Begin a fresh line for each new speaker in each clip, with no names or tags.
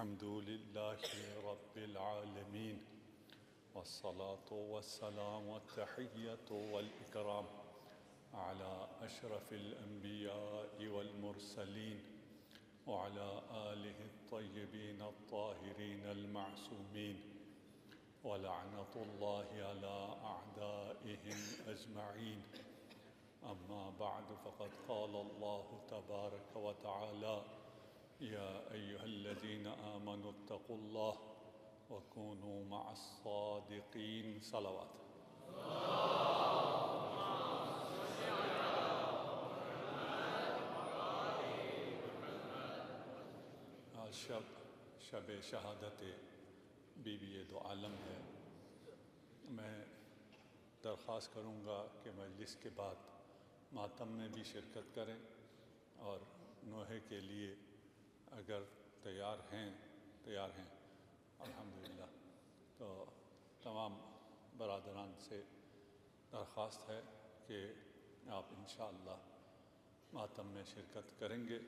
الحمد لله رب العالمين والصلاة والسلام والتحية والإكرام على أشرف الأنبياء والمرسلين وعلى آله الطيبين الطاهرين المعصومين ولعنة الله على أعدائهم أجمعين. أما بعد فقد قال الله تبارك وتعالى: يا أيها الذين آمنوا اتقوا الله وكونوا مع الصادقين. صلوات. آج شب شہادت بی بی دو عالم ہے. میں درخواست کروں گا کہ مجلس کے بعد ماتم میں بھی شرکت کریں اور نوحے کے لیے اگر تیار ہیں الحمدللہ. تو تمام برادران سے درخواست ہے کہ آپ انشاءاللہ ماتم میں شرکت کریں گے.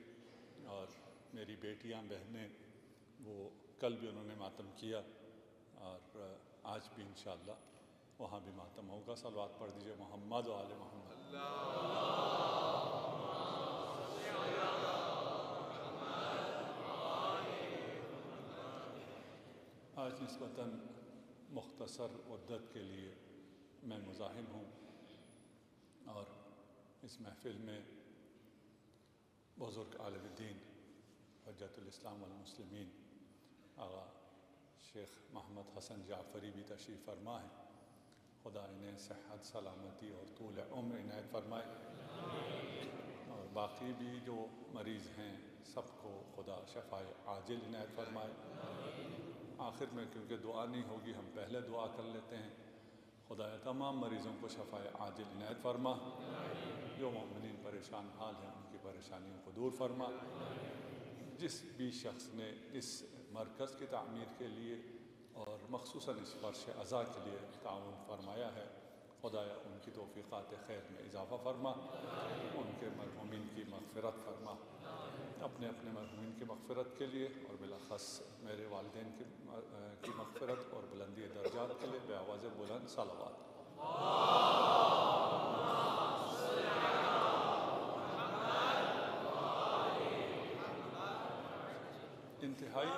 اور میری بیٹیاں بہنیں وہ کل بھی انہوں نے ماتم کیا اور آج بھی انشاءاللہ وہاں بھی ماتم ہوگا. صلوات پڑھ دیجئے محمد و آل محمد. آج نسبتاً مختصر مدت کے لیے میں مزاحم ہوں اور اس محفل میں بزرگ عالم الدین حجت الاسلام والمسلمین آغا شیخ محمد حسن جعفری بھی تشریف فرما ہے. خدا انہیں صحت سلامتی اور طول عمر عنایت فرمائے اور باقی بھی جو مریض ہیں سب کو خدا شفائے عاجل عنایت فرمائے. آخر میں کیونکہ دعا نہیں ہوگی ہم پہلے دعا کر لیتے ہیں. خدا تمام مریضوں کو شفائے عاجل عنایت فرما. جو مومنین پریشان حال ہیں ان کی پریشانیوں کو دور فرما. جس بھی شخص نے اس مرکز کی تعمیر کے لیے اور مخصوصاً اس فرش عزا کے لیے تعاون فرمایا ہے خدایا ان کی توفیقات خیر میں اضافہ فرما. ان کے مرحومین کی مغفرت فرما. اپنے مرحومین کی مغفرت کے لیے اور بالاخص میرے والدین کی مغفرت اور بلندی درجات کے لیے بے آواز بلند صلوات. انتہائی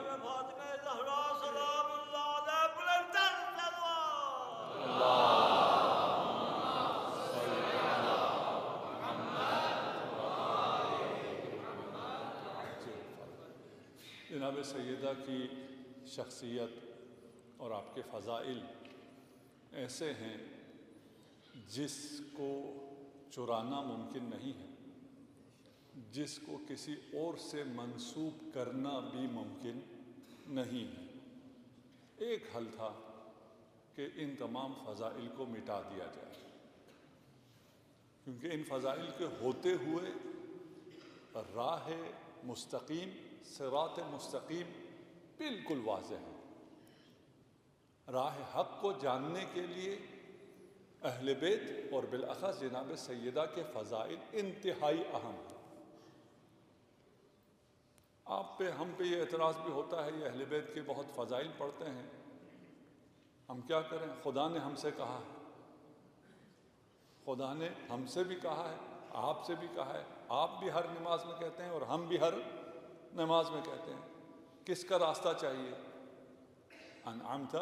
جناب سیدہ کی شخصیت اور آپ کے فضائل ایسے ہیں جس کو چرانا ممکن نہیں ہے، جس کو کسی اور سے منسوب کرنا بھی ممکن نہیں ہے. ایک حل تھا کہ ان تمام فضائل کو مٹا دیا جائے، کیونکہ ان فضائل کے ہوتے ہوئے راہ مستقیم صراط مستقیم بالکل واضح ہے. راہ حق کو جاننے کے لیے اہل بیت اور بالاخص جناب سیدہ کے فضائل انتہائی اہم ہیں. آپ پہ ہم پہ یہ اعتراض بھی ہوتا ہے یہ اہل بیت کے بہت فضائل پڑھتے ہیں. ہم کیا کریں؟ خدا نے ہم سے کہا ہے، خدا نے ہم سے بھی کہا ہے، آپ سے بھی کہا ہے. آپ بھی ہر نماز میں کہتے ہیں اور ہم بھی ہر نماز میں کہتے ہیں. کس کا راستہ چاہیے؟ انعمت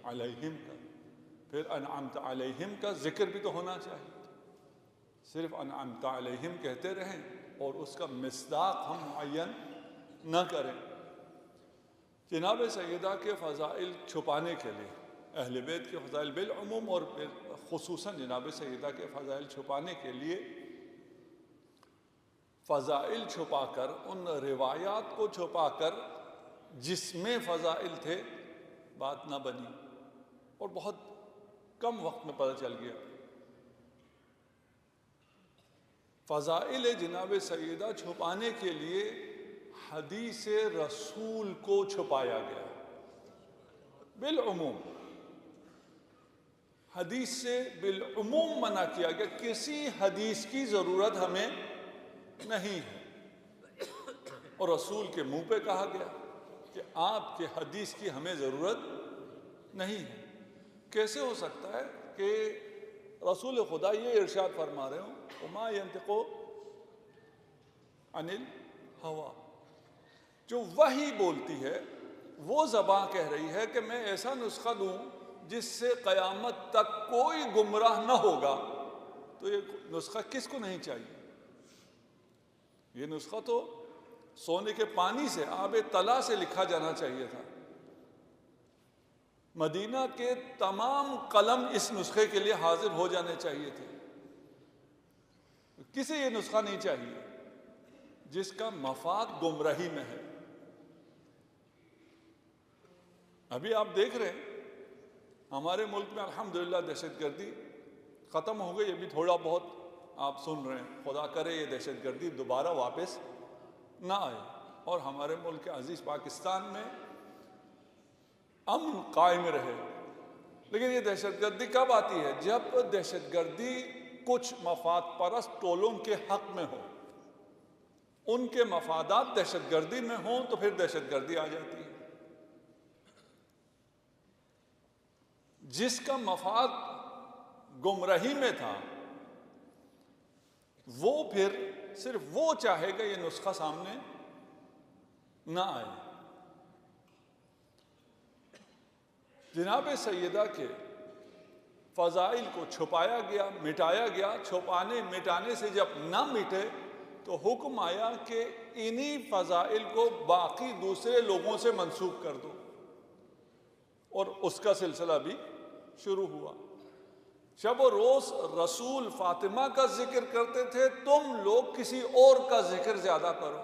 علیہم کا. پھر انعمت علیہم کا ذکر بھی تو ہونا چاہیے. صرف انعمت علیہم کہتے رہیں اور اس کا مصداق ہم معین نہ کریں. جناب سیدہ کے فضائل چھپانے کے لیے، اہل بیت کے فضائل بالعموم اور خصوصاً جناب سیدہ کے فضائل چھپانے کے لیے فضائل چھپا کر، ان روایات کو چھپا کر جس میں فضائل تھے بات نہ بنی اور بہت کم وقت میں پتہ چل گیا. فضائل جناب سیدہ چھپانے کے لیے حدیث رسول کو چھپایا گیا بالعموم. حدیث سے بالعموم منع کیا گیا. کسی حدیث کی ضرورت ہمیں نہیں ہے اور رسول کے منہ پہ کہا گیا کہ آپ کے حدیث کی ہمیں ضرورت نہیں ہے۔ کیسے ہو سکتا ہے کہ رسول خدا یہ ارشاد فرما رہے ہوں وما ينطق عن الہوا، جو وحی بولتی ہے وہ زبان کہہ رہی ہے کہ میں ایسا نسخہ دوں جس سے قیامت تک کوئی گمراہ نہ ہوگا، تو یہ نسخہ کس کو نہیں چاہیے؟ یہ نسخہ تو سونے کے پانی سے، آب طلا سے لکھا جانا چاہیے تھا۔ مدینہ کے تمام قلم اس نسخے کے لیے حاضر ہو جانے چاہیے تھے۔ کسی یہ نسخہ نہیں چاہیے جس کا مفاد گمراہی میں ہے۔ ابھی آپ دیکھ رہے ہیں ہمارے ملک میں الحمدللہ دہشت گردی ختم ہو گئی، ابھی تھوڑا بہت آپ سن رہے ہیں، خدا کرے یہ دہشت گردی دوبارہ واپس نہ آئے اور ہمارے ملک عزیز پاکستان میں امن قائم رہے۔ لیکن یہ دہشت گردی کب آتی ہے؟ جب دہشت گردی کچھ مفاد پرست ٹولوں کے حق میں ہو، ان کے مفادات دہشت گردی میں ہوں تو پھر دہشت گردی آ جاتی ہے۔ جس کا مفاد گمراہی میں تھا وہ پھر صرف وہ چاہے گا یہ نسخہ سامنے نہ آئے۔ جناب سیدہ کے فضائل کو چھپایا گیا، مٹایا گیا۔ چھپانے مٹانے سے جب نہ مٹے تو حکم آیا کہ انہی فضائل کو باقی دوسرے لوگوں سے منسوب کر دو، اور اس کا سلسلہ بھی شروع ہوا۔ شب و روز رسول فاطمہ کا ذکر کرتے تھے، تم لوگ کسی اور کا ذکر زیادہ کرو،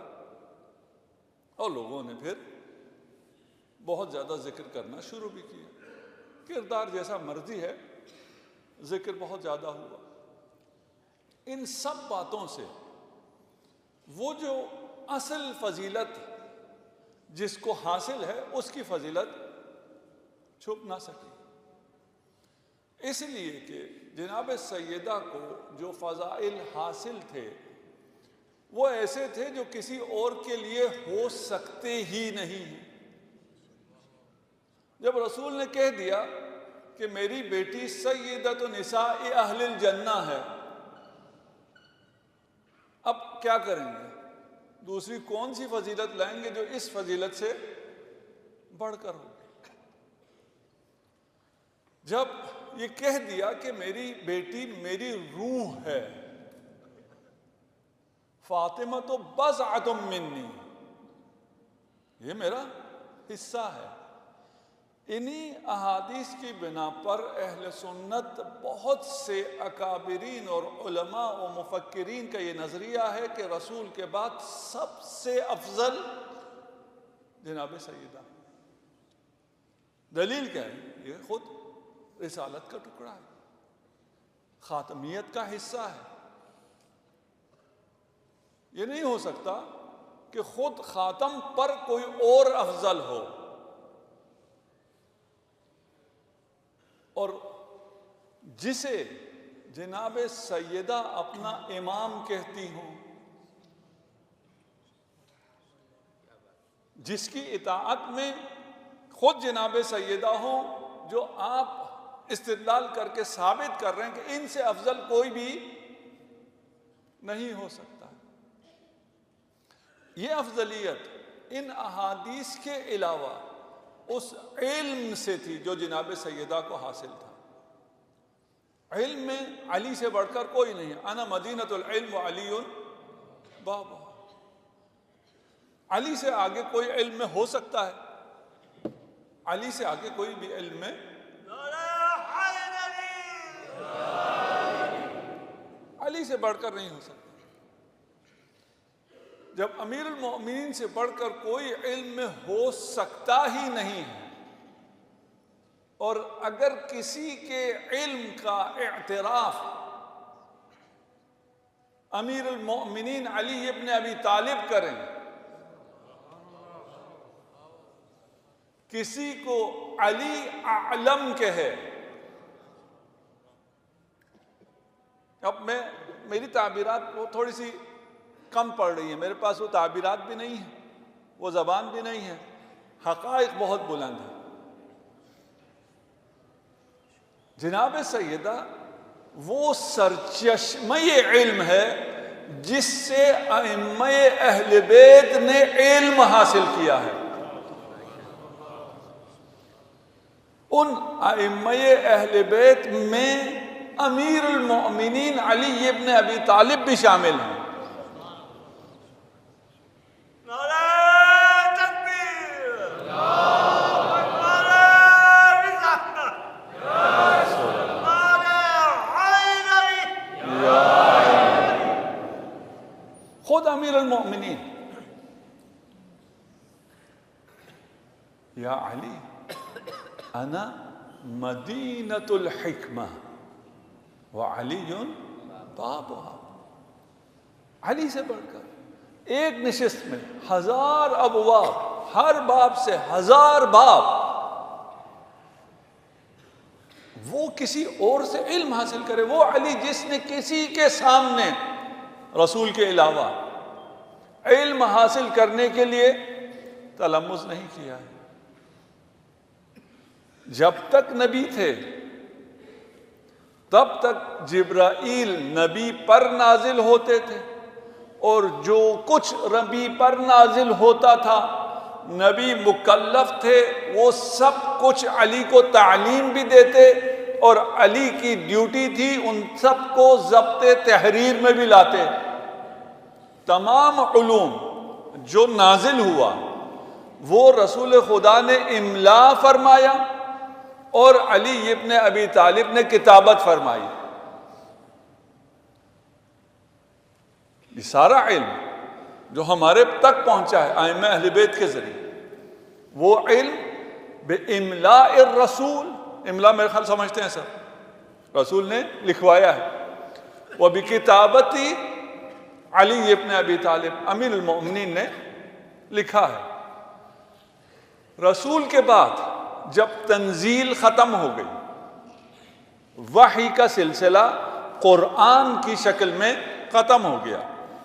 اور لوگوں نے پھر بہت زیادہ ذکر کرنا شروع بھی کیا۔ کردار جیسا مرضی ہے، ذکر بہت زیادہ ہوا۔ ان سب باتوں سے وہ جو اصل فضیلت جس کو حاصل ہے اس کی فضیلت چھپ نہ سکی، اس لیے کہ جناب سیدہ کو جو فضائل حاصل تھے وہ ایسے تھے جو کسی اور کے لیے ہو سکتے ہی نہیں ہیں۔ جب رسول نے کہہ دیا کہ میری بیٹی سیدۃ نساء اہل الجنہ ہے، اب کیا کریں گے؟ دوسری کون سی فضیلت لائیں گے جو اس فضیلت سے بڑھ کر ہو؟ جب یہ کہہ دیا کہ میری بیٹی میری روح ہے، فاطمہ تو بضعۃ منی، یہ میرا حصہ ہے، انہی احادیث کی بنا پر اہل سنت بہت سے اکابرین اور علماء و مفکرین کا یہ نظریہ ہے کہ رسول کے بعد سب سے افضل جناب سیدہ۔ دلیل کیا ہے؟ یہ خود رسالت کا ٹکڑا ہے، خاتمیت کا حصہ ہے۔ یہ نہیں ہو سکتا کہ خود خاتم پر کوئی اور افضل ہو، اور جسے جناب سیدہ اپنا امام کہتی ہوں، جس کی اطاعت میں خود جناب سیدہ ہوں، جو آپ استدلال کر کے ثابت کر رہے ہیں کہ ان سے افضل کوئی بھی نہیں ہو سکتا۔ یہ افضلیت ان احادیث کے علاوہ اس علم سے تھی جو جناب سیدہ کو حاصل تھا۔ علم میں علی سے بڑھ کر کوئی نہیں ہے، انا مدینۃ العلم وعلی بابا۔ علی سے آگے کوئی علم میں ہو سکتا ہے؟ علی سے آگے کوئی بھی علم میں علی سے بڑھ کر نہیں ہو سکتا۔ جب امیر المؤمنین سے بڑھ کر کوئی علم میں ہو سکتا ہی نہیں ہے، اور اگر کسی کے علم کا اعتراف امیر المؤمنین علی ابن ابی طالب کریں، کسی کو علی اعلم کہے، اب میری تعبیرات وہ تھوڑی سی کم پڑ رہی ہیں، میرے پاس وہ تعبیرات بھی نہیں ہیں، وہ زبان بھی نہیں ہے، حقائق بہت بلند ہیں. جناب سیدہ وہ سرچشمہ علم ہے جس سے ائمہ اہل بیت نے علم حاصل کیا ہے. ان ائمہ اہل بیت میں امیر المؤمنین علی ابن ابی طالب بھی شامل ہیں. خود امیر المؤمنین یا علی انا مدینۃ الحکمہ وعلی بابها. علی سے بڑھ کر ایک نشست میں 1000 ابواب، ہر باب سے 1000 باب. وہ کسی اور سے علم حاصل کرے، وہ علی جس نے کسی کے سامنے رسول کے علاوہ علم حاصل کرنے کے لیے تلمذ نہیں کیا ہے. جب تک نبی تھے تب تک جبرائیل نبی پر نازل ہوتے تھے، اور جو کچھ نبی پر نازل ہوتا تھا نبی مکلف تھے وہ سب کچھ علی کو تعلیم بھی دیتے، اور علی کی ڈیوٹی تھی ان سب کو ضبط تحریر میں بھی لاتے. تمام علوم جو نازل ہوا وہ رسول خدا نے املا فرمایا اور علی ابن ابی طالب نے کتابت فرمائی. یہ سارا علم جو ہمارے تک پہنچا ہے ائمہ اہل بیت کے ذریعے، وہ علم باملاء الرسول، املا میرے خیال سمجھتے ہیں سر، رسول نے لکھوایا ہے، وبکتابتی علی ابن ابی طالب، امیر المؤمنین نے لکھا ہے. رسول کے بعد جب تنزیل ختم ہو گئی، وحی کا سلسلہ قرآن کی شکل میں ختم ہو گیا،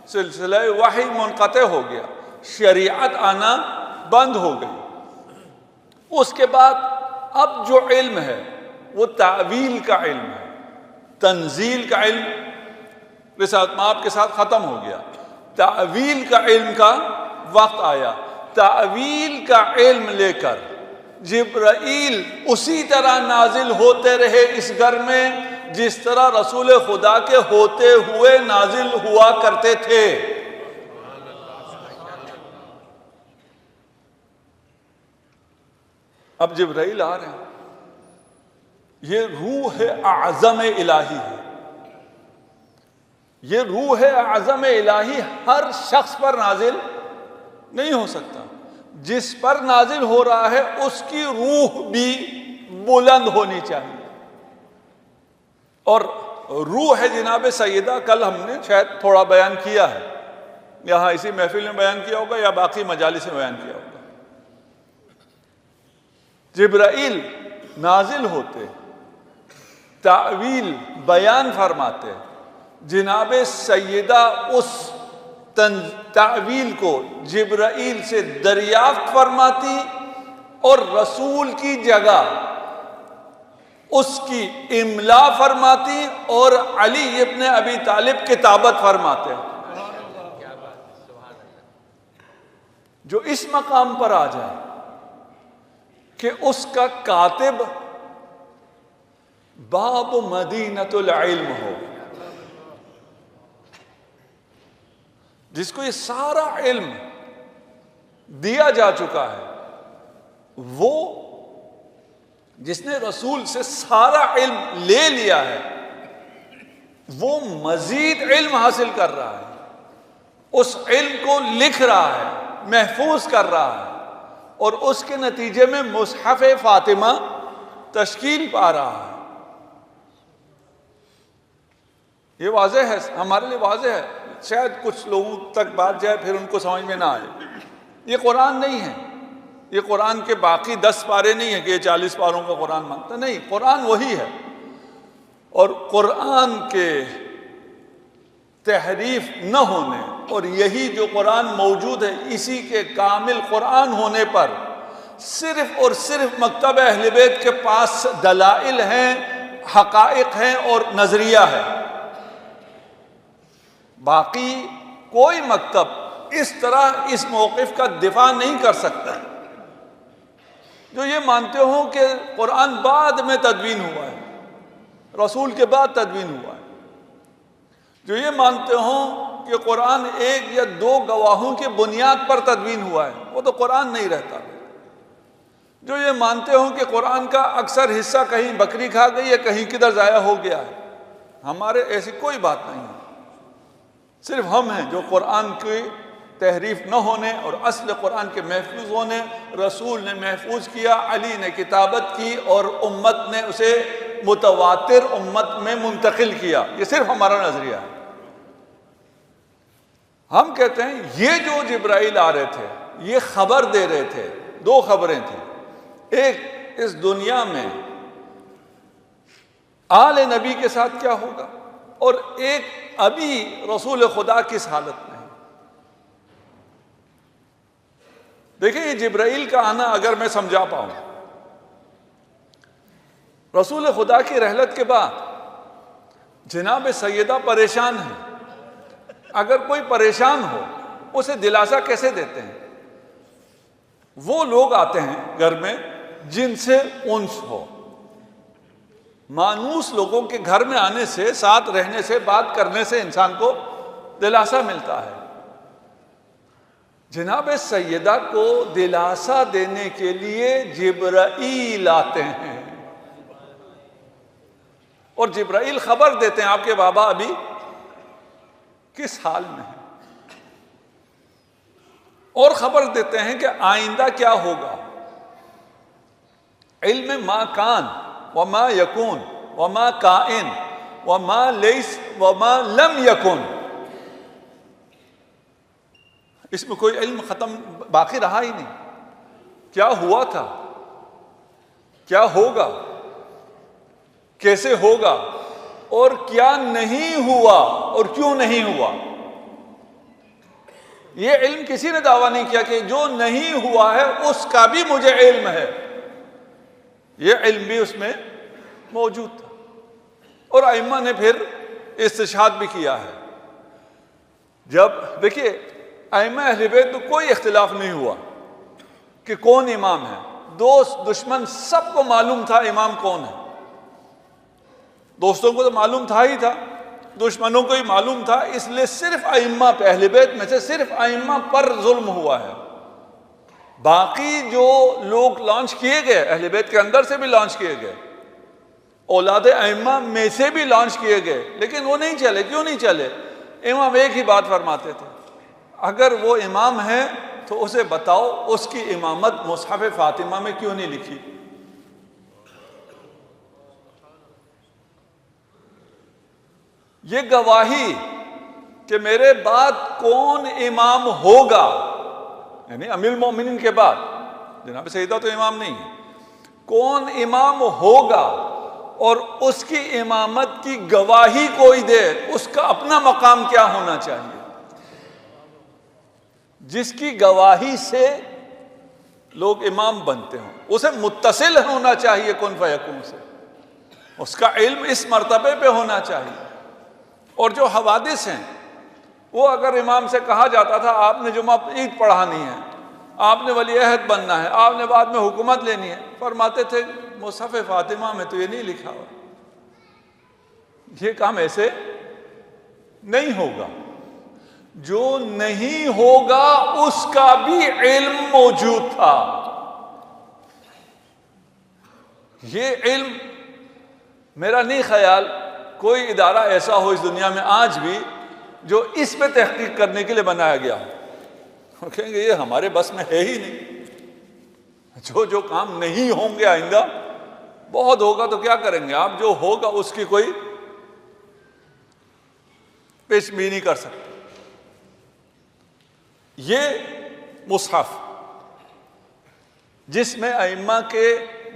سلسلہ وحی منقطع ہو گیا، شریعت آنا بند ہو گئی. اس کے بعد اب جو علم ہے وہ تعویل کا علم ہے، تنزیل کا علم رسالت مآب کے ساتھ ختم ہو گیا. تعویل کا علم کا وقت آیا. تعویل کا علم لے کر جبرائیل اسی طرح نازل ہوتے رہے اس گھر میں جس طرح رسول خدا کے ہوتے ہوئے نازل ہوا کرتے تھے. اب جبرائیل آ رہے ہیں، یہ روح اعظم الہی ہے. یہ روح اعظم الہی ہر شخص پر نازل نہیں ہو سکتا. جس پر نازل ہو رہا ہے اس کی روح بھی بلند ہونی چاہیے. اور روح ہے جناب سیدہ، کل ہم نے شاید تھوڑا بیان کیا ہے، یہاں اسی محفل میں بیان کیا ہوگا یا باقی مجالس میں بیان کیا ہوگا. جبرائیل نازل ہوتے، تعویل بیان فرماتے، جناب سیدہ اس تعویل کو جبرائیل سے دریافت فرماتی اور رسول کی جگہ اس کی املا فرماتی اور علی ابن ابی طالب کتابت فرماتے. جو اس مقام پر آ جائے کہ اس کا کاتب باب مدینۃ العلم ہو، جس کو یہ سارا علم دیا جا چکا ہے، وہ جس نے رسول سے سارا علم لے لیا ہے، وہ مزید علم حاصل کر رہا ہے، اس علم کو لکھ رہا ہے، محفوظ کر رہا ہے، اور اس کے نتیجے میں مصحف فاطمہ تشکیل پا رہا ہے. یہ واضح ہے، ہمارے لیے واضح ہے، شاید کچھ لوگوں تک بات جائے پھر ان کو سمجھ میں نہ آئے. یہ قرآن نہیں ہے، یہ قرآن کے باقی 10 پارے نہیں ہیں کہ یہ 40 پاروں کا قرآن مانگتا، نہیں، قرآن وہی ہے. اور قرآن کے تحریف نہ ہونے اور یہی جو قرآن موجود ہے اسی کے کامل قرآن ہونے پر صرف اور صرف مکتب اہل بیت کے پاس دلائل ہیں، حقائق ہیں اور نظریہ ہے۔ باقی کوئی مکتب اس طرح اس موقف کا دفاع نہیں کر سکتا جو یہ مانتے ہوں کہ قرآن بعد میں تدوین ہوا ہے، رسول کے بعد تدوین ہوا ہے، جو یہ مانتے ہوں کہ قرآن ایک یا دو گواہوں کی بنیاد پر تدوین ہوا ہے، وہ تو قرآن نہیں رہتا، جو یہ مانتے ہوں کہ قرآن کا اکثر حصہ کہیں بکری کھا گئی ہے، کہیں کدھر ضائع ہو گیا ہے، ہمارے ایسی کوئی بات نہیں ہے۔ صرف ہم ہیں جو قرآن کی تحریف نہ ہونے اور اصل قرآن کے محفوظ ہونے، رسول نے محفوظ کیا، علی نے کتابت کی اور امت نے اسے متواتر امت میں منتقل کیا، یہ صرف ہمارا نظریہ ہے۔ ہم کہتے ہیں یہ جو جبرائیل آ رہے تھے یہ خبر دے رہے تھے، دو خبریں تھیں، ایک اس دنیا میں آل نبی کے ساتھ کیا ہوگا، اور ایک ابھی رسول خدا کس حالت میں ہے۔ دیکھیں یہ جبرائیل کا آنا اگر میں سمجھا پاؤں، رسول خدا کی رحلت کے بعد جناب سیدہ پریشان ہیں، اگر کوئی پریشان ہو اسے دلاسا کیسے دیتے ہیں؟ وہ لوگ آتے ہیں گھر میں جن سے انس ہو، مانوس لوگوں کے گھر میں آنے سے، ساتھ رہنے سے، بات کرنے سے انسان کو دلاسا ملتا ہے۔ جناب سیدہ کو دلاسا دینے کے لیے جبرائیل آتے ہیں، اور جبرائیل خبر دیتے ہیں آپ کے بابا ابھی کس حال میں ہیں، اور خبر دیتے ہیں کہ آئندہ کیا ہوگا۔ علم ما کان وما یکون وما کائن وما لیس وما لم یکن، اس میں کوئی علم ختم باقی رہا ہی نہیں۔ کیا ہوا تھا، کیا ہوگا، کیسے ہوگا، اور کیا نہیں ہوا اور کیوں نہیں ہوا۔ یہ علم کسی نے دعویٰ نہیں کیا کہ جو نہیں ہوا ہے اس کا بھی مجھے علم ہے، یہ علم بھی اس میں موجود تھا، اور ائمہ نے پھر استشہاد بھی کیا ہے۔ جب دیکھیے ائمہ اہل بیت میں کوئی اختلاف نہیں ہوا کہ کون امام ہے، دوست دشمن سب کو معلوم تھا امام کون ہے، دوستوں کو تو معلوم تھا ہی تھا، دشمنوں کو ہی معلوم تھا، اس لیے صرف ائمہ پہ، اہل بیت میں سے صرف ائمہ پر ظلم ہوا ہے۔ باقی جو لوگ لانچ کیے گئے اہل بیت کے اندر سے بھی لانچ کیے گئے، اولاد ائمہ میں سے بھی لانچ کیے گئے، لیکن وہ نہیں چلے۔ کیوں نہیں چلے؟ امام ایک ہی بات فرماتے تھے، اگر وہ امام ہے تو اسے بتاؤ اس کی امامت مصحف فاطمہ میں کیوں نہیں لکھی۔ یہ گواہی کہ میرے بعد کون امام ہوگا، یعنی امیر المومنین کے بعد، جناب سیدہ تو امام نہیں ہے، کون امام ہوگا اور اس کی امامت کی گواہی کوئی دے، اس کا اپنا مقام کیا ہونا چاہیے، جس کی گواہی سے لوگ امام بنتے ہوں، اسے متصل ہونا چاہیے کن فیکون سے، اس کا علم اس مرتبے پہ ہونا چاہیے۔ اور جو حوادث ہیں وہ اگر امام سے کہا جاتا تھا آپ نے جمعہ عید پڑھانی ہے، آپ نے ولی عہد بننا ہے، آپ نے بعد میں حکومت لینی ہے، فرماتے تھے مصحف فاطمہ میں تو یہ نہیں لکھا ہوا، یہ کام ایسے نہیں ہوگا۔ جو نہیں ہوگا اس کا بھی علم موجود تھا۔ یہ علم میرا نہیں خیال کوئی ادارہ ایسا ہو اس دنیا میں آج بھی جو اس پہ تحقیق کرنے کے لیے بنایا گیا ہو، کہیں گے یہ ہمارے بس میں ہے ہی نہیں۔ جو کام نہیں ہوں گے آئندہ، بہت ہوگا تو کیا کریں گے آپ، جو ہوگا اس کی کوئی پیش بھی نہیں کر سکتے۔ یہ مصحف جس میں ائمہ کے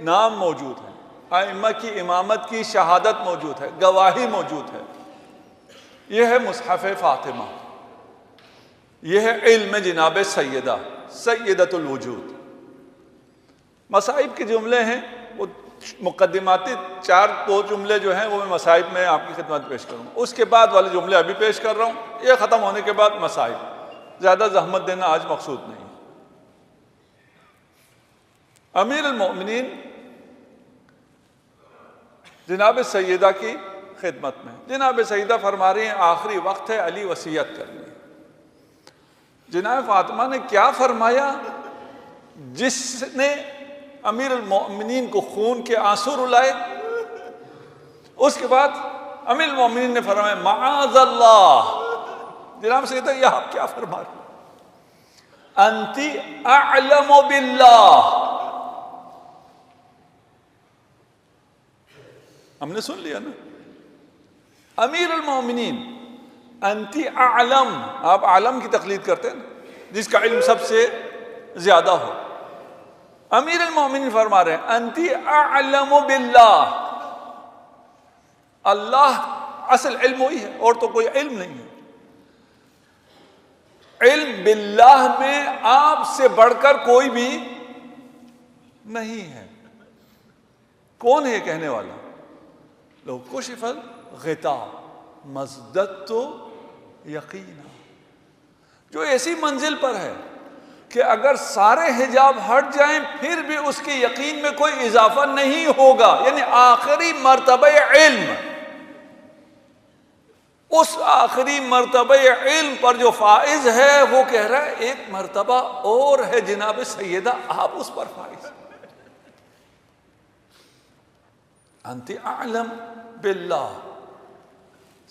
نام موجود ہیں، ائمہ کی امامت کی شہادت موجود ہے، گواہی موجود ہے، یہ ہے مصحف فاطمہ، یہ ہے علم جناب سیدہ، سیدۃ الوجود۔ مصائب کے جملے ہیں، وہ مقدماتی 2 جملے جو ہیں وہ میں مصائب میں آپ کی خدمت پیش کروں گا، اس کے بعد والے جملے ابھی پیش کر رہا ہوں، یہ ختم ہونے کے بعد مصائب، زیادہ زحمت دینا آج مقصود نہیں۔ امیر المؤمنین جناب سیدہ کی خدمت میں، جناب سیدہ فرما رہی ہیں آخری وقت ہے، علی وصیت کرنی ہے۔ جناب فاطمہ نے کیا فرمایا؟ جس نے امیر المؤمنین کو خون کے آنسو رلائے، اس کے بعد امیر المؤمنین نے فرمایا معاذ اللہ۔ جناب سیدہ یہ آپ کیا فرما رہے ہیں؟ انتی اعلم باللہ۔ ہم نے سن لیا نا، امیر المؤمنین انتی اعلم، آپ عالم کی تقلید کرتے ہیں جس کا علم سب سے زیادہ ہو۔ امیر المؤمنین فرما رہے ہیں انتی اعلم باللہ، اللہ اصل علم وہی ہے اور تو کوئی علم نہیں ہے۔ علم باللہ میں آپ سے بڑھ کر کوئی بھی نہیں ہے۔ کون ہے یہ کہنے والا؟ لو کشف الغطاء مزددت یقینا، جو ایسی منزل پر ہے کہ اگر سارے حجاب ہٹ جائیں پھر بھی اس کی یقین میں کوئی اضافہ نہیں ہوگا، یعنی آخری مرتبہ علم، اس آخری مرتبہ علم پر جو فائز ہے وہ کہہ رہا ہے ایک مرتبہ اور ہے جناب سیدہ، آپ اس پر فائز۔ انت اعلم باللہ،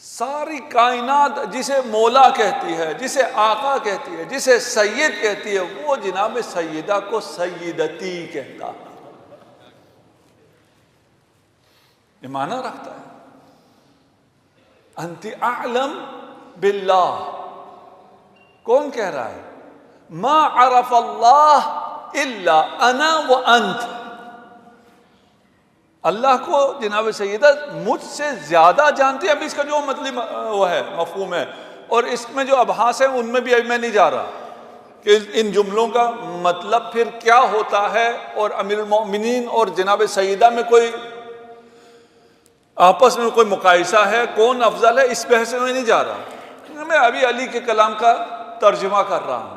ساری کائنات جسے مولا کہتی ہے، جسے آقا کہتی ہے، جسے سید کہتی ہے، وہ جناب سیدہ کو سیدتی کہتا ہے، یہ معنی رکھتا ہے۔ انت اعلم باللہ، کون کہہ رہا ہے؟ ما عرف اللہ الا انا وانت، اللہ کو جناب سیدہ مجھ سے زیادہ جانتی ہے۔ اب اس کا جو مطلب وہ ہے مفہوم ہے اور اس میں جو ابحاث ہیں ان میں بھی ابھی میں نہیں جا رہا کہ ان جملوں کا مطلب پھر کیا ہوتا ہے اور امیر المؤمنین اور جناب سیدہ میں کوئی آپس میں کوئی مقایسہ ہے، کون افضل ہے، اس بحث میں نہیں جا رہا۔ میں ابھی علی کے کلام کا ترجمہ کر رہا ہوں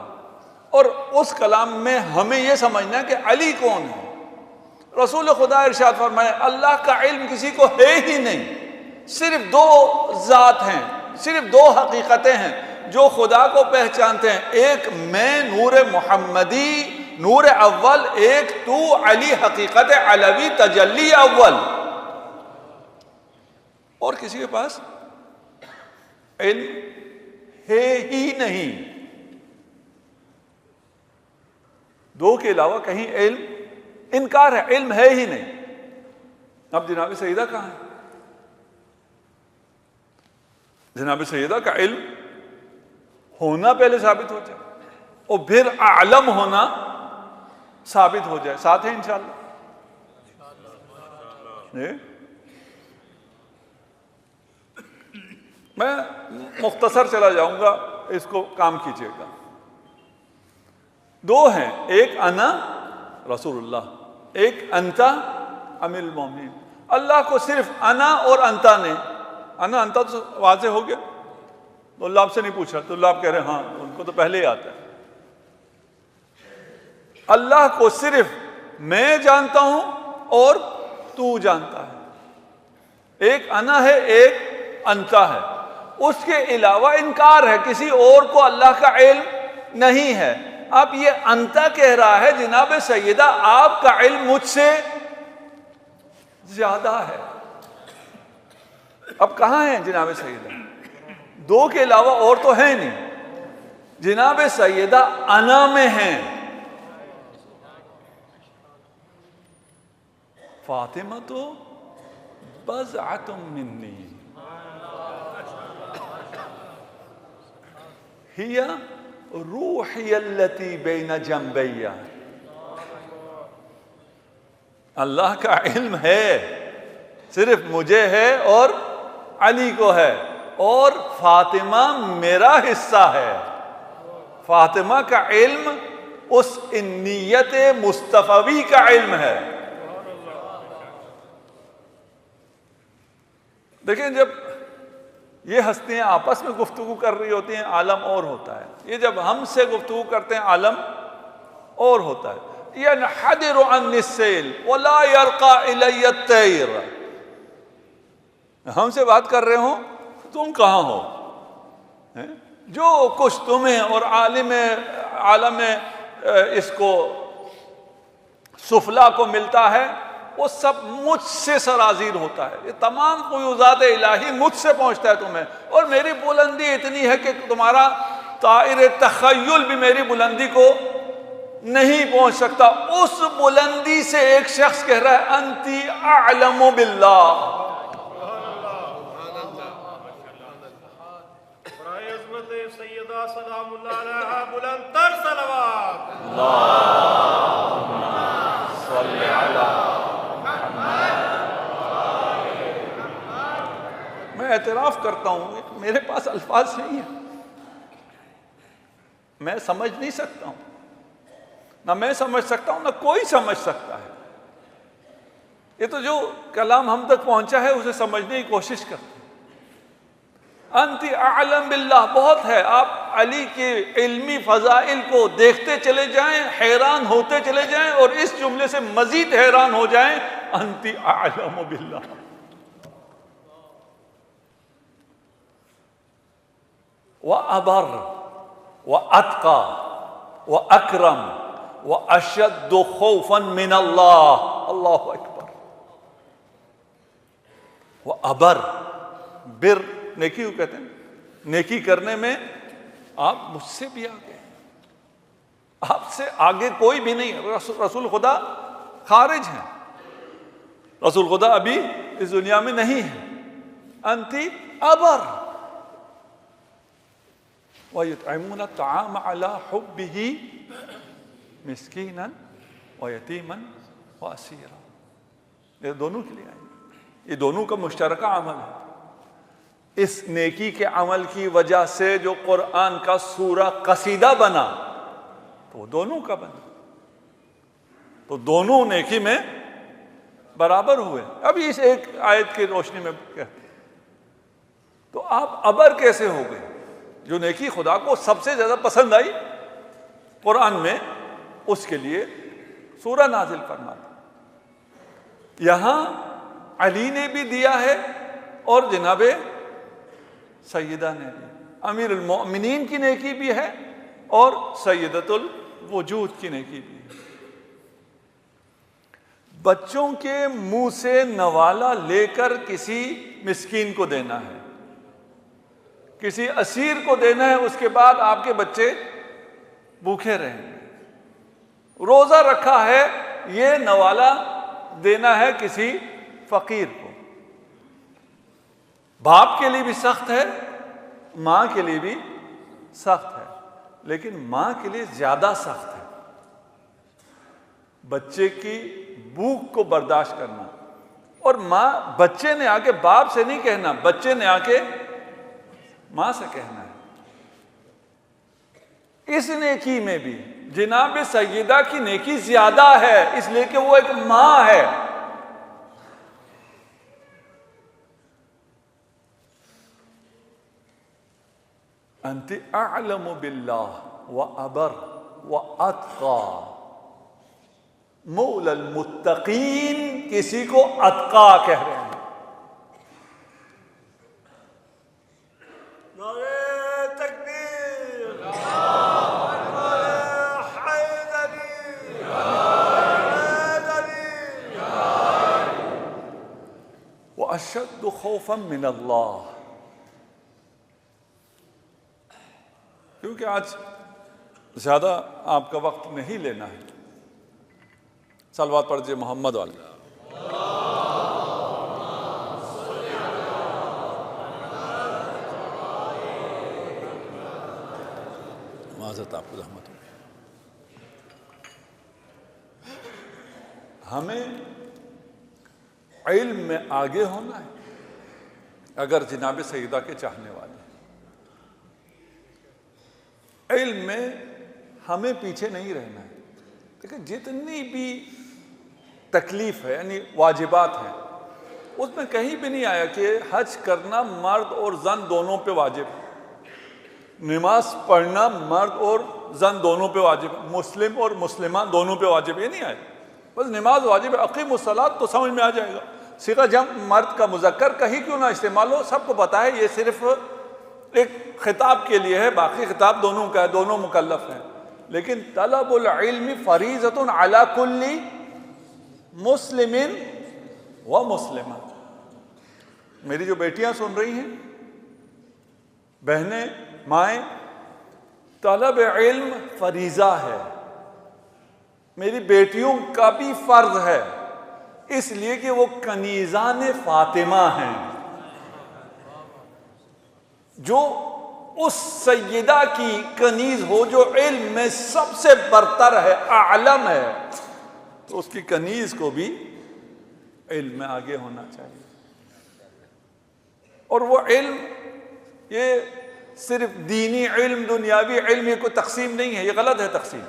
اور اس کلام میں ہمیں یہ سمجھنا ہے کہ علی کون ہے۔ رسول خدا ارشاد فرمائے اللہ کا علم کسی کو ہے ہی نہیں، صرف 2 ذات ہیں، صرف 2 حقیقتیں ہیں جو خدا کو پہچانتے ہیں، ایک میں نور محمدی نور اول، ایک تو علی حقیقت علوی تجلی اول، اور کسی کے پاس علم ہے ہی نہیں۔ 2 کے علاوہ کہیں علم انکار ہے، علم ہے ہی نہیں۔ اب جناب سیدہ کہاں ہے؟ جناب سیدہ کا علم ہونا پہلے ثابت ہو جائے اور پھر عالم ہونا ثابت ہو جائے، ساتھ ہے انشاءاللہ۔ میں مختصر چلا جاؤں گا، اس کو کام کیجیے گا۔ 2 ہیں، ایک انا رسول اللہ، ایک انتا امیر المومنین۔ اللہ کو صرف انا اور انتا نے، انا انتا تو واضح ہو گیا، تو اللہ آپ سے نہیں پوچھا، تو اللہ آپ کہہ رہے ہیں ہاں، ان کو تو پہلے ہی آتا ہے۔ اللہ کو صرف میں جانتا ہوں اور تو جانتا ہے، ایک انا ہے ایک انتا ہے، اس کے علاوہ انکار ہے، کسی اور کو اللہ کا علم نہیں ہے۔ اب یہ انتا کہہ رہا ہے جناب سیدہ آپ کا علم مجھ سے زیادہ ہے۔ اب کہاں ہیں جناب سیدہ؟ 2 کے علاوہ اور تو ہے نہیں، جناب سیدہ انا میں ہیں۔ فاطمہ تو بضعۃ منی ہی روحی التی بین جنبی، اللہ کا علم ہے، صرف مجھے ہے اور علی کو ہے، اور فاطمہ میرا حصہ ہے۔ فاطمہ کا علم اس نیت مصطفی کا علم ہے۔ دیکھیں جب یہ ہستیاں آپس میں گفتگو کر رہی ہوتی ہیں عالم اور ہوتا ہے، یہ جب ہم سے گفتگو کرتے ہیں عالم اور ہوتا ہے۔ ينحدر عني السيل ولا يرقى إلي الطير، ہم سے بات کر رہے ہوں تم کہاں ہو، جو کچھ تمہیں اور عالم اس کو سفلا کو ملتا ہے وہ سب مجھ سے سرازیر ہوتا ہے، یہ تمام فیوضات الہی مجھ سے پہنچتا ہے تمہیں، اور میری بلندی اتنی ہے کہ تمہارا طائر تخیل بھی میری بلندی کو نہیں پہنچ سکتا۔ اس بلندی سے ایک شخص کہہ رہا ہے انتی اعلم باللہ۔
سیدہ سلام اللہ علیہا بلند تر صلوات،
اللہم صلی علی محمد۔ میں اعتراف کرتا ہوں میرے پاس الفاظ نہیں ہیں، میں سمجھ نہیں سکتا ہوں، نہ میں سمجھ سکتا ہوں نہ کوئی سمجھ سکتا ہے۔ یہ تو جو کلام ہم تک پہنچا ہے اسے سمجھنے کی کوشش کرتے ہیں۔ انتی اعلم باللہ بہت ہے، آپ علی کے علمی فضائل کو دیکھتے چلے جائیں، حیران ہوتے چلے جائیں، اور اس جملے سے مزید حیران ہو جائیں، انتی اعلم باللہ۔ وَأَبَرُّ وَأَتْقَى وَأَكْرَمُ وَأَشَدُّ خَوْفًا مِّنَ اللَّهِ۔ اللہ اکبر۔ وَأَبَرُّ، بر نیکی کو کہتے ہیں، نیکی کرنے میں آپ مجھ سے بھی آگے ہیں، آپ سے آگے کوئی بھی نہیں۔ رسول خدا خارج ہیں، رسول خدا ابھی اس دنیا میں نہیں ہے۔ انتی ابر وَيُطْعِمُونَ الطَّعَامَ عَلَىٰ حُبِّهِ مِسْكِينًا وَيَتِيمًا وَأَسِيرًا۔ یہ دونوں کے لیے آئیں، یہ دونوں کا مشترکہ عمل ہے۔ اس نیکی کے عمل کی وجہ سے جو قرآن کا سورہ قصیدہ بنا تو وہ دونوں کا بنا، تو دونوں نیکی میں برابر ہوئے۔ ابھی اس ایک آیت کی روشنی میں کہتے ہیں تو آپ ابر کیسے ہو گئے؟ جو نیکی خدا کو سب سے زیادہ پسند آئی قرآن میں، اس کے لیے سورہ نازل فرما دی۔ یہاں علی نے بھی دیا ہے اور جناب سیدہ نے بھی، امیر المؤمنین کی نیکی بھی ہے اور سیدۃ الوجود کی نیکی بھی ہے۔ بچوں کے منہ سے نوالا لے کر کسی مسکین کو دینا ہے، کسی اسیر کو دینا ہے، اس کے بعد آپ کے بچے بھوکے رہیں گے۔ روزہ رکھا ہے، یہ نوالا دینا ہے کسی فقیر کو۔ باپ کے لیے بھی سخت ہے، ماں کے لیے بھی سخت ہے، لیکن ماں کے لیے زیادہ سخت ہے۔ بچے کی بھوک کو برداشت کرنا، اور ماں، بچے نے آ کے باپ سے نہیں کہنا، بچے نے آ کے ماں سے کہنا ہے۔ اس نیکی میں بھی جناب سیدہ کی نیکی زیادہ ہے، اس لیے کہ وہ ایک ماں ہے۔ انت اعلم باللہ وابر واتقى، مولا المتقین، کسی کو اتقا کہہ رہے ہیں۔
نعرہ تکبیر،
واشد خوفا من اللہ، کیونکہ آج زیادہ آپ کا وقت نہیں لینا ہے، صلوات پڑھ دیجیے محمد والی۔ معذرت آپ کو زحمت ہوگی۔ ہمیں علم میں آگے ہونا ہے اگر جناب سیدہ کے چاہنے والے۔ علم میں ہمیں پیچھے نہیں رہنا ہے. لیکن جتنی بھی تکلیف ہے یعنی واجبات ہیں اس میں کہیں بھی نہیں آیا کہ حج کرنا مرد اور زن دونوں پہ واجب ہے, نماز پڑھنا مرد اور زن دونوں پہ واجب ہے, مسلم اور مسلمان دونوں پہ واجب ہے, یہ نہیں آیا. بس نماز واجب ہے, اقیم الصلاۃ تو سمجھ میں آ جائے گا. صیغہ جمع مرد کا مذکر کہیں کیوں نہ استعمال ہو, سب کو پتہ ہے یہ صرف ایک خطاب کے لیے ہے, باقی خطاب دونوں کا ہے, دونوں مکلف ہیں. لیکن طلب العلم فریضۃ علی کل مسلم و مسلمہ. میری جو بیٹیاں سن رہی ہیں, بہنیں, مائیں, طلب علم فریضہ ہے, میری بیٹیوں کا بھی فرض ہے, اس لیے کہ وہ کنیزان فاطمہ ہیں, جو اس سیدہ کی کنیز ہو جو علم میں سب سے برتر ہے, اعلم ہے, تو اس کی کنیز کو بھی علم میں آگے ہونا چاہیے. اور وہ علم یہ صرف دینی علم, دنیاوی علم, یہ کوئی تقسیم نہیں ہے, یہ غلط ہے تقسیم.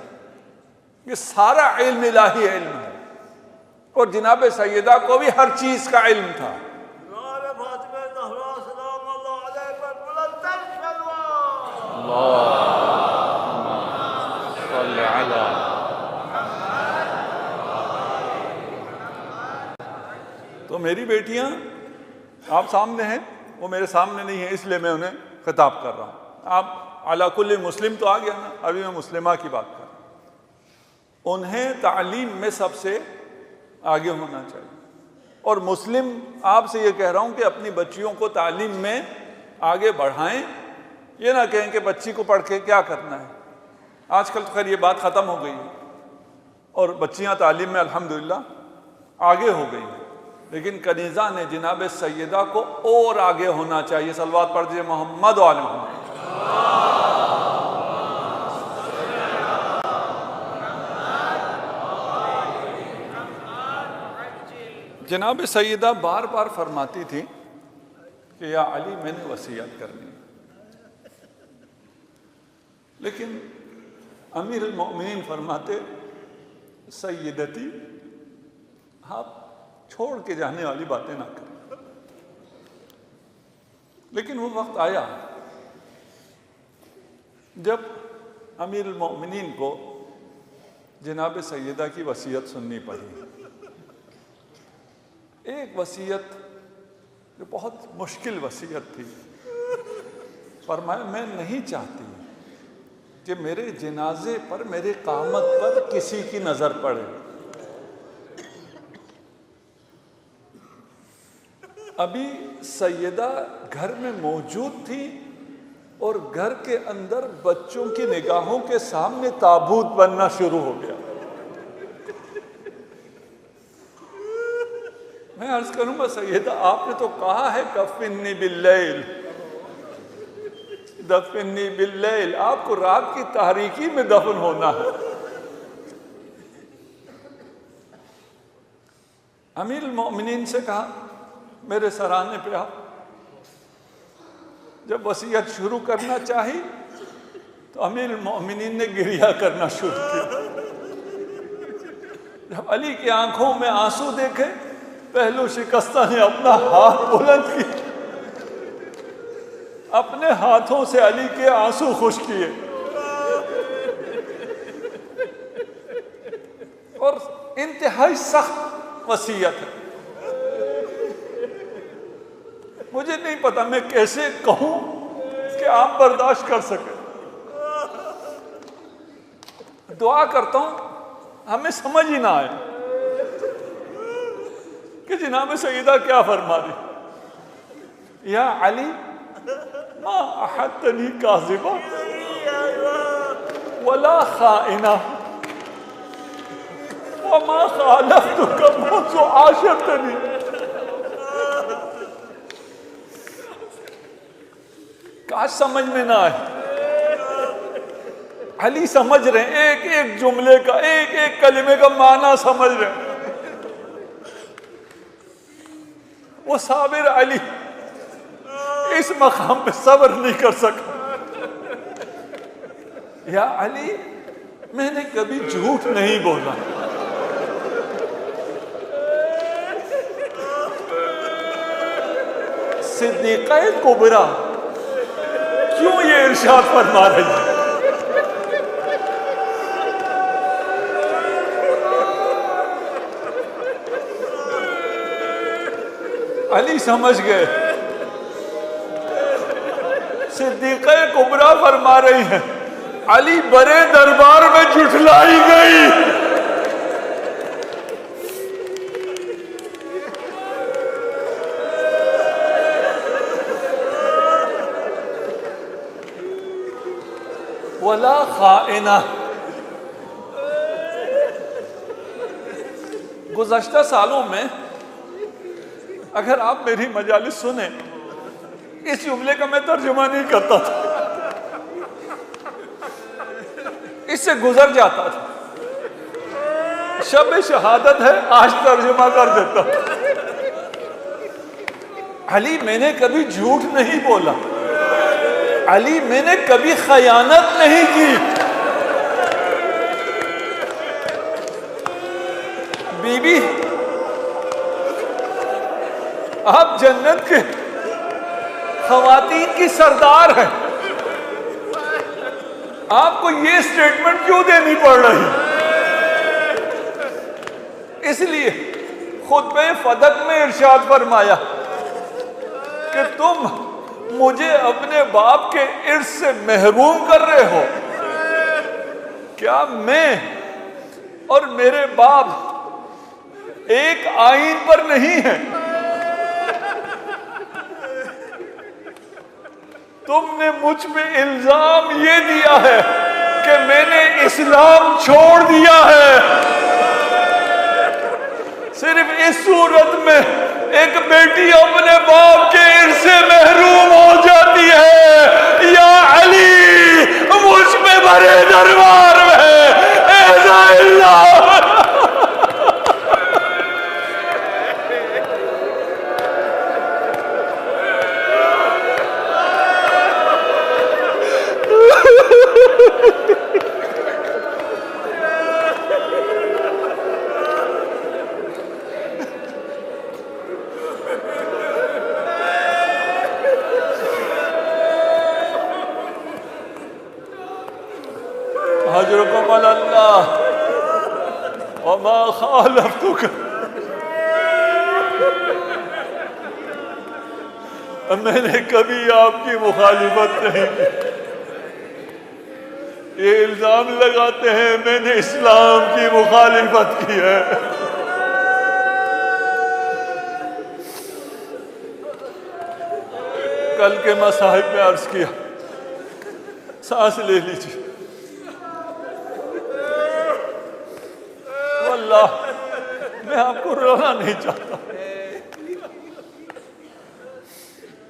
یہ سارا علم الہی علم ہے, اور جناب سیدہ کو بھی ہر چیز کا علم تھا. تو میری بیٹیاں آپ سامنے ہیں, وہ میرے سامنے نہیں ہیں, اس لیے میں انہیں خطاب کر رہا ہوں. آپ علی کل مسلم تو آ گیا نا, ابھی میں مسلمہ کی بات کر رہا ہوں. انہیں تعلیم میں سب سے آگے ہونا چاہیے. اور مسلم آپ سے یہ کہہ رہا ہوں کہ اپنی بچیوں کو تعلیم میں آگے بڑھائیں. یہ نہ کہیں کہ بچی کو پڑھ کے کیا کرنا ہے. آج کل تو خیر یہ بات ختم ہو گئی ہے, اور بچیاں تعلیم میں الحمدللہ آگے ہو گئی ہیں, لیکن کنیزہ نے جناب سیدہ کو اور آگے ہونا چاہیے. صلوات پڑھ دیجیے محمد و آل محمد. جناب سیدہ بار بار فرماتی تھی کہ یا علی میں نے وصیت کرنی ہے, لیکن امیر المؤمنین فرماتے سیدتی آپ چھوڑ کے جانے والی باتیں نہ کریں. لیکن وہ وقت آیا جب امیر المؤمنین کو جناب سیدہ کی وصیت سننی پڑی. ایک وصیت جو بہت مشکل وصیت تھی. فرمایا میں نہیں چاہتی کہ میرے جنازے پر, میرے قامت پر کسی کی نظر پڑے. ابھی سیدہ گھر میں موجود تھی اور گھر کے اندر بچوں کی نگاہوں کے سامنے تابوت بننا شروع ہو گیا. میں عرض کروں گا سیدہ آپ نے تو کہا ہے کفنی باللیل, دفنی باللیل, آپ کو رات کی تاریکی میں دفن ہونا ہے. امیر المؤمنین سے کہا میرے سرانے پہ آپ. جب وصیت شروع کرنا چاہی تو امیر المؤمنین نے گریہ کرنا شروع کیا. جب علی کی آنکھوں میں آنسو دیکھے, پہلو شکستہ نے اپنا ہاتھ بلند کیا, اپنے ہاتھوں سے علی کے آنسو خشک کیے, اور انتہائی سخت وصیت ہے. مجھے نہیں پتا میں کیسے کہوں کہ آپ برداشت کر سکیں. دعا کرتا ہوں ہمیں سمجھ ہی نہ آئے کہ جناب سیدہ کیا فرما دی. یا علی ما احدتنی کاذبا ولا خائنا وما خالفتک منذ عاشرتنی. کاش سمجھ میں نہ آئے. علی سمجھ رہے ہیں, ایک ایک جملے کا, ایک ایک کلمے کا معنی سمجھ رہے ہیں. وہ صابر علی اس مقام پہ صبر نہیں کر سکا. یا علی میں نے کبھی جھوٹ نہیں بولا. صدیقہ کبریٰ کیوں یہ ارشاد فرما رہی ہے؟ علی سمجھ گئے. صدیقہ کبریٰ فرما رہی ہیں علی برے دربار میں جھٹلائی گئی. ولا خائنہ. گزشتہ سالوں میں اگر آپ میری مجالس سنیں اس جملے کا میں ترجمہ نہیں کرتا تھا، اس سے گزر جاتا تھا. شب شہادت ہے آج ترجمہ کر دیتا. علی میں نے کبھی جھوٹ نہیں بولا، علی میں نے کبھی خیانت نہیں کی. بی بی آپ جنت کے خواتین کی سردار ہیں، آپ کو یہ سٹیٹمنٹ کیوں دینی پڑ رہی؟ اس لیے خطبہ فدق میں ارشاد فرمایا کہ تم مجھے اپنے باپ کے ارث سے محروم کر رہے ہو. کیا میں اور میرے باپ ایک آئین پر نہیں ہیں؟ تم نے مجھ پہ الزام یہ دیا ہے کہ میں نے اسلام چھوڑ دیا ہے. صرف اس صورت میں ایک بیٹی اپنے باپ کے ارث سے محروم ہو جاتی ہے. یا علی مجھ پہ بڑے دربار میں ایسا اللہ. حجركم على الله وما خالفتك. میں نے کبھی آپ کی مخالفت نہیں کی. یہ الزام لگاتے ہیں میں نے اسلام کی مخالفت کی ہے. کل کے مصاحب میں عرض کیا، سانس لے لیجیے. واللہ میں آپ کو رونا نہیں چاہتا،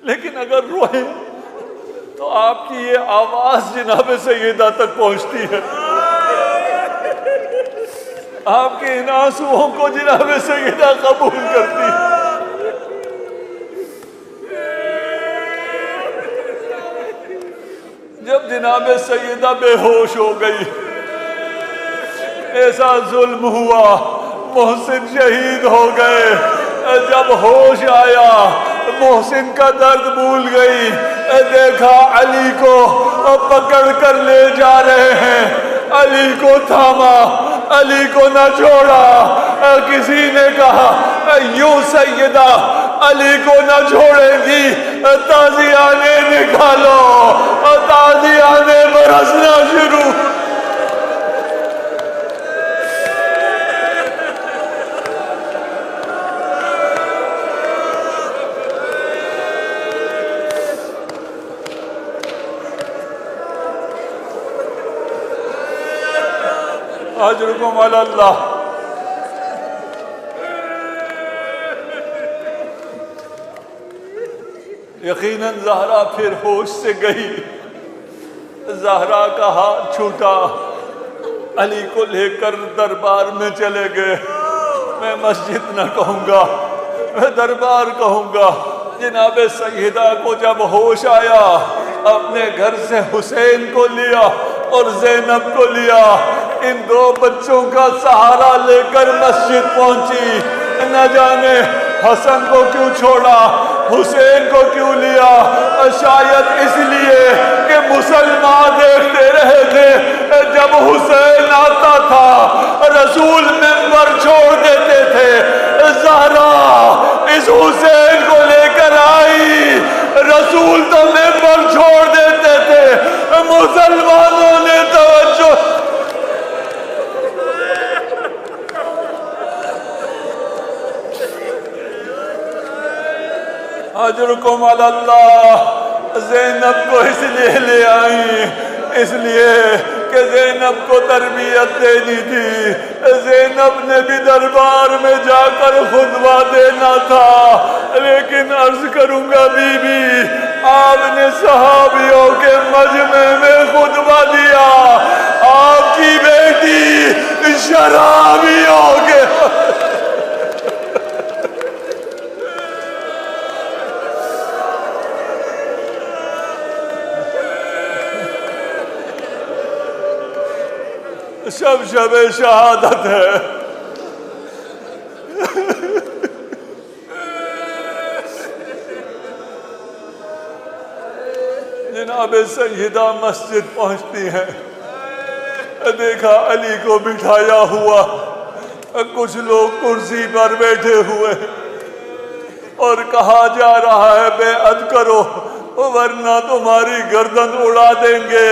لیکن اگر روئیں تو آپ کی یہ آواز جناب سیدہ تک پہنچتی ہے. آپ کے ان آنسوؤں کو جناب سیدہ قبول کرتی ہے. جب جناب سیدہ بے ہوش ہو گئی، ایسا ظلم ہوا، محسن شہید ہو گئے. جب ہوش آیا محسن کا درد بھول گئی. دیکھا علی کو پکڑ کر لے جا رہے ہیں، علی کو تھاما، علی کو نہ چھوڑا. کسی نے کہا یوں سیدہ علی کو نہ چھوڑے گی، تازیانے نکالو. تازیانے برسنا شروع. اجرکم علی اللہ. یقیناً زہرا پھر ہوش سے گئی. زہرا کا ہاتھ چھوٹا، علی کو لے کر دربار میں چلے گئے. میں مسجد نہ کہوں گا، میں دربار کہوں گا. جناب سیدہ کو جب ہوش آیا اپنے گھر سے حسین کو لیا اور زینب کو لیا. ان دو بچوں کا سہارا لے کر مسجد پہنچی. نہ جانے حسن کو کیوں چھوڑا، حسین کو کیوں لیا، شاید اس لیے کہ مسلمان دیکھتے رہے تھے جب حسین آتا تھا رسول منبر چھوڑ دیتے تھے. زہرا اس حسین کو لے کر آئی، رسول تو منبر چھوڑ دیتے تھے. مسلمانوں نے توجہ اجرکم علی اللہ. زینب کو اس لیے لے آئی اس لیے کہ زینب کو تربیت دینی تھی. زینب نے بھی دربار میں جا کر خطبہ دینا تھا، لیکن عرض کروں گا بی بی آپ نے صحابیوں کے مجمع میں خطبہ دیا، آپ کی بیٹی شرابیوں کے شب شہادت ہے. جناب سیدہ مسجد پہنچتی ہیں، دیکھا علی کو بٹھایا ہوا، کچھ لوگ کرسی پر بیٹھے ہوئے اور کہا جا رہا ہے بیعت کرو ورنہ تمہاری گردن اڑا دیں گے.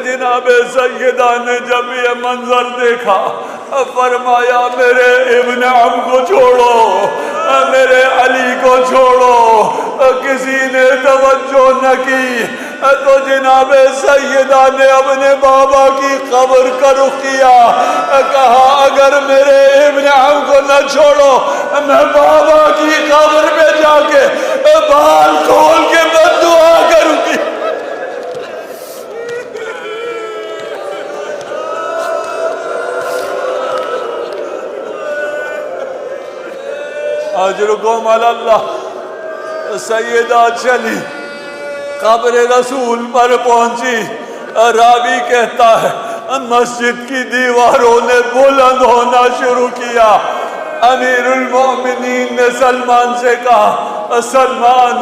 جناب سیدہ نے جب یہ منظر دیکھا فرمایا میرے ابن عم کو چھوڑو، میرے علی کو چھوڑو. کسی نے توجہ نہ کی تو جناب سیدہ نے اپنے بابا کی قبر کا رخ کیا، کہا اگر میرے ابن عم کو نہ چھوڑو میں بابا کی قبر پہ جا کے بال کھول کے بد دعا کروں گی. اجرکم علی اللہ. سیدہ چلی قبر رسول پر پہنچی. راوی کہتا ہے مسجد کی دیواروں نے بلند ہونا شروع کیا. امیر المومنین نے سلمان سے کہا سلمان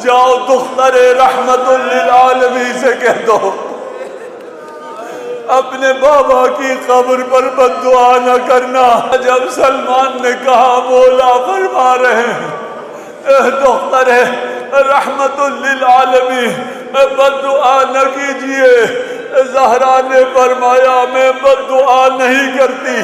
جاؤ دختر رحمت للعالمین سے کہہ دو اپنے بابا کی قبر پر بد دعا نہ کرنا. جب سلمان نے کہا مولا فرما رہے ہیں دختر رحمت للعالمین بد دعا نہ کیجئے. زہرا نے فرمایا میں بد دعا نہیں کرتی،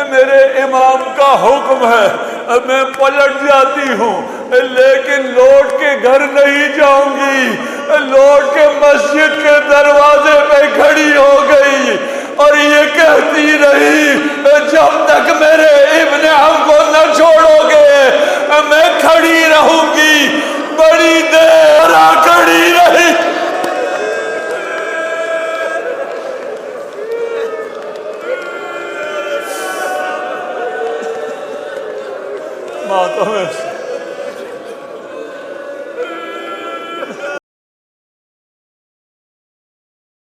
میرے امام کا حکم ہے میں پلٹ جاتی ہوں لیکن لوٹ کے گھر نہیں جاؤں گی. لوٹ کے مسجد کے دروازے پہ کھڑی ہو گئی اور یہ کہتی رہی جب تک میرے ابن عم کو نہ چھوڑو گے میں کھڑی رہوں گی. بڑی دیر کھڑی رہی. ماتم